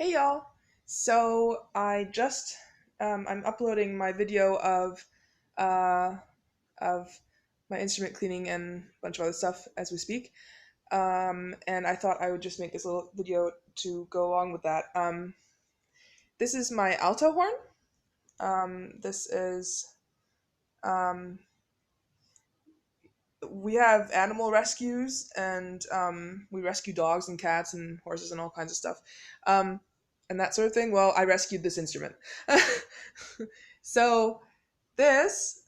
Hey y'all! So I'm uploading my video uh, of my instrument cleaning and a bunch of other stuff as we speak. And I thought I would just make this little video to go along with that. This is my alto horn. This is um, we have animal rescues and we rescue dogs and cats and horses and all kinds of stuff. Um, and that sort of thing. Well, I rescued this instrument. So this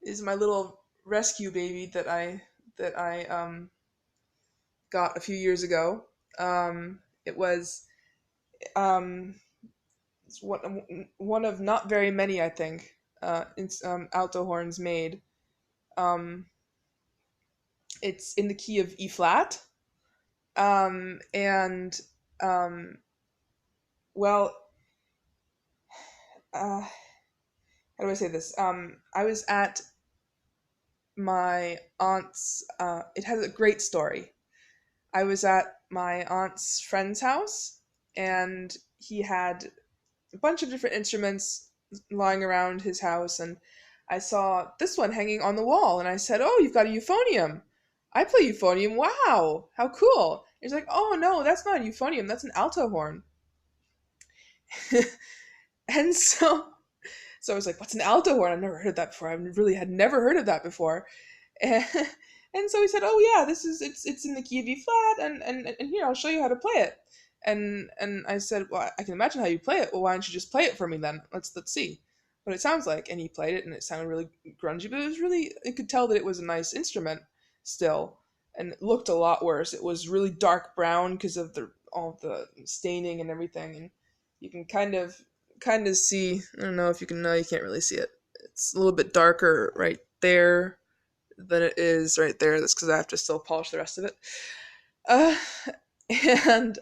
is my little rescue baby that I got a few years ago. It was um, it's one of not very many, I think, alto horns made. Um, it's in the key of E flat, and um, well, how do I say this? I was at my aunt's. It has a great story. I was at my aunt's friend's house, and he had a bunch of different instruments lying around his house, and I saw this one hanging on the wall, and I said, "Oh, you've got a euphonium. I play euphonium. Wow, how cool!" He's like, "Oh no, that's not a euphonium. That's an alto horn." And so I was like, "What's an alto horn? I've never heard of that before. I really had never heard of that before." And, and so he said, "Oh yeah, this is it's in the key of E flat, and here I'll show you how to play it." And I said, "Well, I can imagine how you play it. Well, why don't you just play it for me then? Let's see what it sounds like." And he played it, and it sounded really grungy, but it was really you could tell that it was a nice instrument still, and it looked a lot worse. It was really dark brown because of the all the staining and everything, and you can kind of see. I don't know if you can. No, you can't really see it. It's a little bit darker right there than it is right there. That's because I have to still polish the rest of it. Uh, and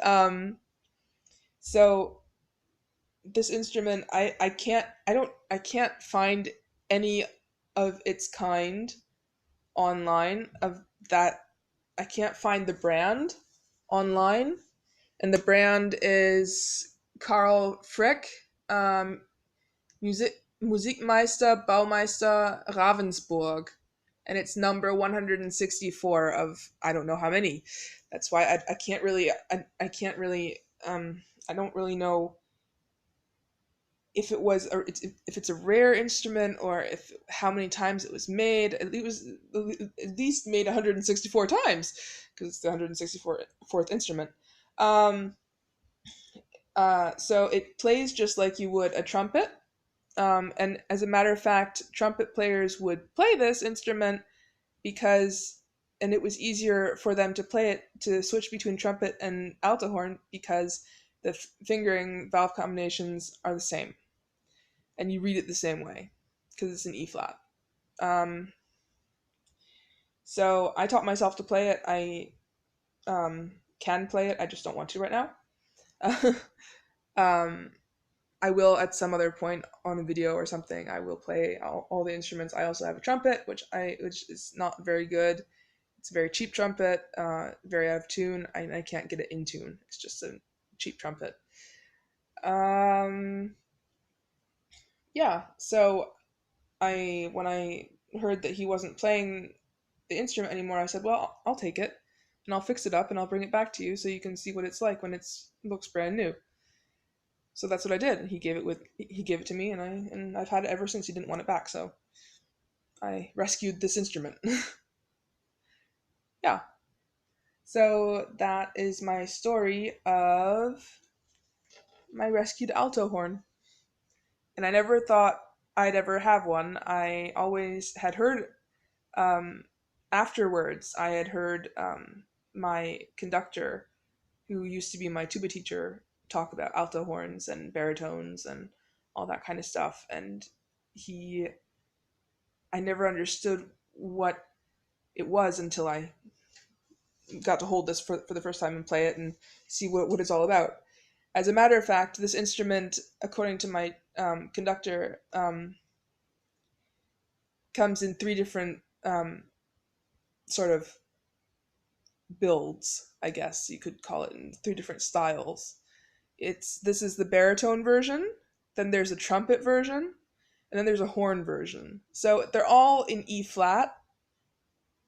so this instrument, I can't find any of its kind online of that. I can't find the brand online, and the brand is Carl Frick, Musikmeister Baumeister Ravensburg, and it's number 164 of I don't know how many. That's why I can't really I can't really I don't really know if it was or if it's a rare instrument or if how many times it was made. It was at least made 164 times because it's the 164th instrument. Um, so it plays just like you would a trumpet. And as a matter of fact, trumpet players would play this instrument because, and it was easier for them to play it to switch between trumpet and alto horn because the fingering valve combinations are the same, and you read it the same way because it's an E flat. Um, so I taught myself to play it. I can play it. I just don't want to right now. um, I will at some other point on a video or something. I will play all the instruments. I also have a trumpet, which is not very good. It's a very cheap trumpet, very out of tune. I can't get it in tune. It's just a cheap trumpet. Um, yeah. So I when I heard that he wasn't playing the instrument anymore, I said, "Well, I'll take it and I'll fix it up and I'll bring it back to you so you can see what it's like when it looks brand new." So that's what I did. He gave it to me, and I've had it ever since. He didn't want it back, so I rescued this instrument. Yeah. So that is my story of my rescued alto horn. And I never thought I'd ever have one. I always had heard um, afterwards. I had heard my conductor, who used to be my tuba teacher, talk about alto horns and baritones and all that kind of stuff. And he I never understood what it was until I got to hold this for the first time and play it and see what it's all about. As a matter of fact, this instrument, according to my conductor, comes in three different sort of builds, I guess you could call it, in three different styles. This is the baritone version, then there's a trumpet version, and then there's a horn version. So they're all in E flat,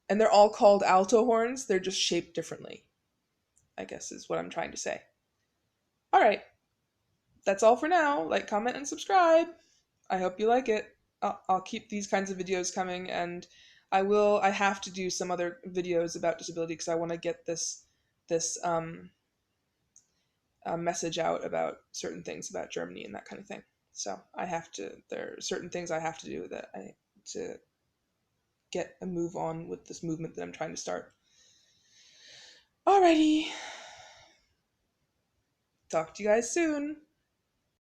and they're all called alto horns. They're just shaped differently, I guess is what I'm trying to say. All right, that's all for now. Like, comment, and subscribe. I hope you like it. I'll keep these kinds of videos coming, and I have to do some other videos about disability because I want to get this message out about certain things about Germany and that kind of thing. So there are certain things I have to do to get a move on with this movement that I'm trying to start. Alrighty. Talk to you guys soon.